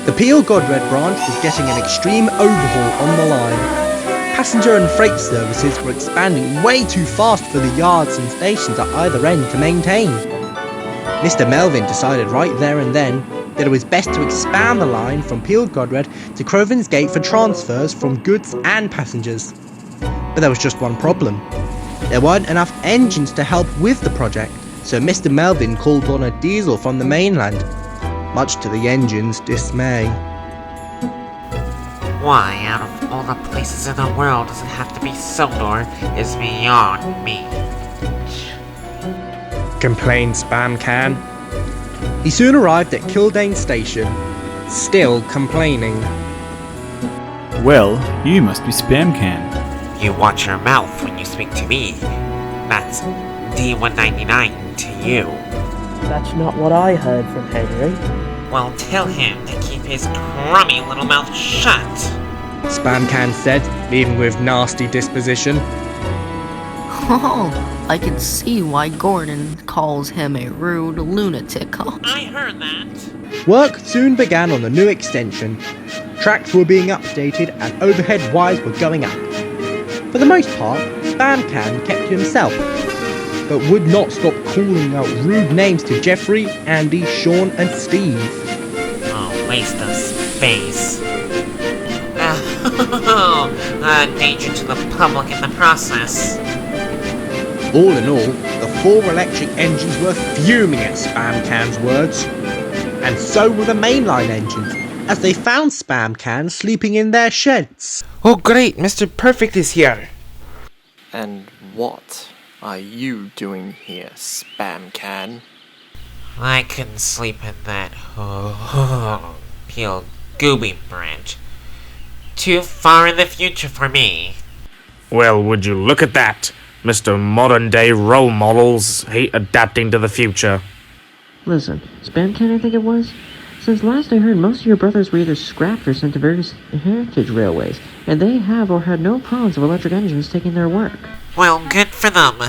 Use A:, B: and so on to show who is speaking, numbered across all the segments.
A: The Peel Godred branch was getting an extreme overhaul on the line. Passenger and freight services were expanding way too fast for the yards and stations at either end to maintain. Mr. Melvin decided right there and then that it was best to expand the line from Peel Godred to Crovan's Gate for transfers from goods and passengers. But there was just one problem. There weren't enough engines to help with the project, so Mr. Melvin called on a diesel from the mainland, much to the engine's dismay.
B: Why, out of all the places in the world, does it have to be Sodor is beyond me.
C: Complained Spam Can.
A: He soon arrived at Kildane Station, still complaining.
D: Well, you must be Spam Can.
B: You watch your mouth when you speak to me. That's D199 to you.
E: That's not what I heard from Henry.
B: Well, tell him to keep his crummy little mouth shut.
A: Spam Can said, leaving with nasty disposition.
F: Oh, I can see why Gordon calls him a rude lunatic.
B: I heard that.
A: Work soon began on the new extension. Tracks were being updated and overhead wires were going up. For the most part, Spam Can kept to himself, but would not stop calling out rude names to Jeffrey, Andy, Sean and Steve.
B: Oh, waste of space. Danger to the public in the process.
A: All in all, the 4 electric engines were fuming at Spam Can's words. And so were the mainline engines, as they found Spam Can sleeping in their sheds.
C: Oh great, Mr. Perfect is here.
G: And what are you doing here, Spam Can?
B: I couldn't sleep in that Peel Gooby branch. Too far in the future for me.
C: Well, would you look at that? Mr. Modern Day Role Models hate adapting to the future.
E: Listen, Spam Can I think it was? Since last I heard, most of your brothers were either scrapped or sent to various heritage railways, and they have or had no problems of electric engines taking their work.
B: Well, good for them.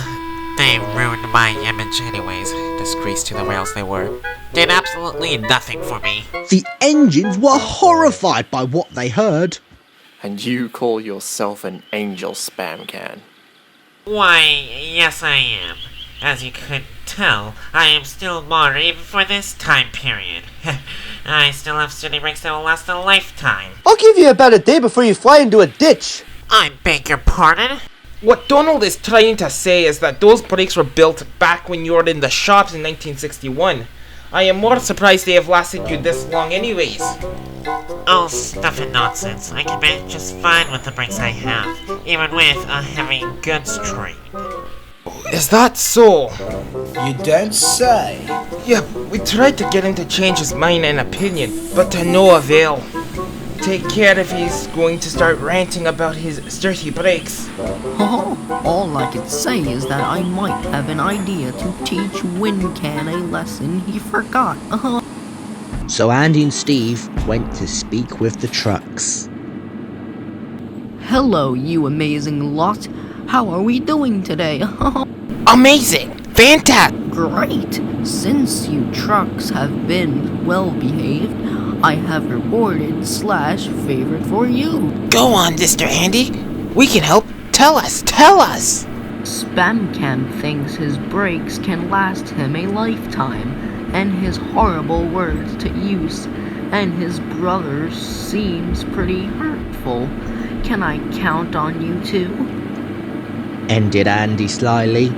B: They ruined my image anyways. Disgrace to the rails they were. Did absolutely nothing for me.
A: The engines were horrified by what they heard.
G: And you call yourself an angel, Spam Can?
B: Why, yes I am. As you could tell, I am still modern even for this time period. I still have sturdy brakes that will last a lifetime.
H: I'll give you about a day before you fly into a ditch.
B: I beg your pardon?
C: What Donald is trying to say is that those brakes were built back when you were in the shops in 1961. I am more surprised they have lasted you this long anyways.
B: Oh, stuff and nonsense. I can manage just fine with the brakes I have, even with a heavy goods train.
C: Is that so?
H: You don't say.
C: Yeah, we tried to get him to change his mind and opinion, but to no avail. Take care if he's going to start ranting about his sturdy brakes.
F: Oh, all I can say is that I might have an idea to teach Wincan a lesson he forgot.
A: So Andy and Steve went to speak with the trucks.
F: Hello, you amazing lot. How are we doing today?
C: Amazing! Fantastic!
F: Great! Since you trucks have been well behaved, I have rewarded / favorite for you.
C: Go on, Mr. Andy. We can help. Tell us!
F: Spam Can thinks his brakes can last him a lifetime, and his horrible words to use and his brother seems pretty hurtful. Can I count on you too?
A: Ended Andy slyly.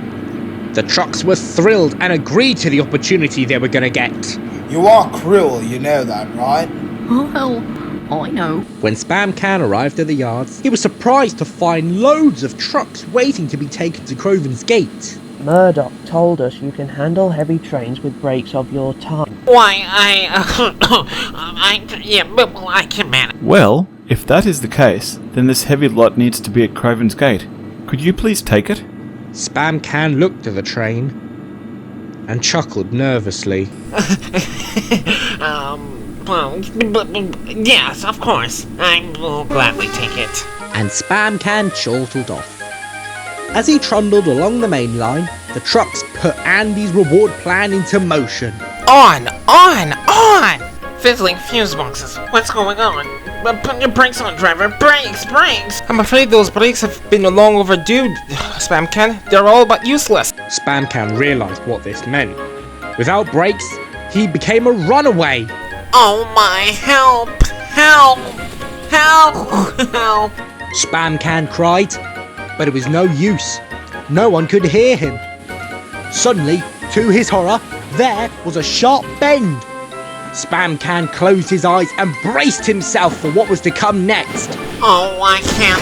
A: The trucks were thrilled and agreed to the opportunity they were going to get.
H: You are cruel, you know that, right?
F: Well, I know.
A: When Spam Can arrived at the yards, he was surprised to find loads of trucks waiting to be taken to Crovan's Gate.
E: Murdoch told us you can handle heavy trains with brakes of your time.
B: Why, I can manage.
D: Well, if that is the case, then this heavy lot needs to be at Crovan's Gate. Could you please take it?
A: Spam Can looked at the train and chuckled nervously.
B: Yes, of course. I will gladly take it.
A: And Spam Can chortled off. As he trundled along the main line, the trucks put Andy's reward plan into motion.
C: On!
B: fizzling fuse boxes. What's going on? Put your brakes on, driver. Brakes! Brakes!
C: I'm afraid those brakes have been long overdue, Spam Can. They're all but useless.
A: Spamcan realised what this meant. Without brakes, he became a runaway.
B: Oh my, help! Help! Help! Help!
A: Spamcan cried, but it was no use. No one could hear him. Suddenly, to his horror, there was a sharp bend. Spamcan closed his eyes and braced himself for what was to come next.
B: Oh, I can't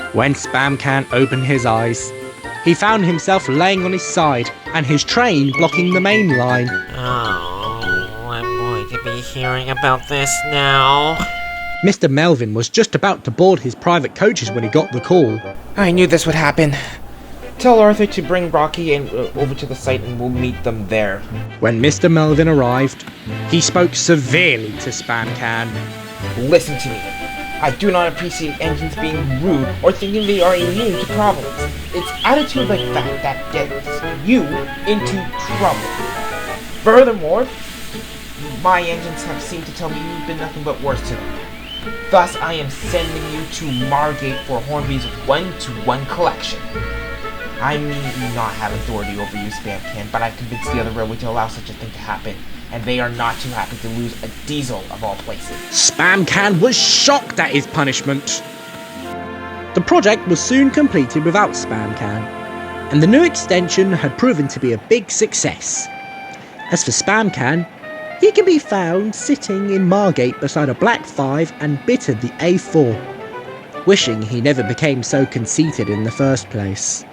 B: look.
A: When Spamcan opened his eyes, he found himself laying on his side and his train blocking the main line.
B: Oh, I'm going to be hearing about this now.
A: Mr. Melvin was just about to board his private coaches when he got the call.
C: I knew this would happen. Tell Arthur to bring Rocky and over to the site and we'll meet them there.
A: When Mr. Melvin arrived, he spoke severely to Spamcan.
C: Listen to me. I do not appreciate engines being rude or thinking they are immune to problems. It's attitude like that gets you into trouble. Furthermore, my engines have seemed to tell me you've been nothing but worse to them. Thus, I am sending you to Margate for Hornby's one-to-one collection. I may not have authority over you, Spamcan, but I've convinced the other railway to allow such a thing to happen, and they are not too happy to lose a diesel of all places.
A: Spamcan was shocked at his punishment. The project was soon completed without Spamcan, and the new extension had proven to be a big success. As for Spamcan, he can be found sitting in Margate beside a black 5 and bittered the A4, wishing he never became so conceited in the first place.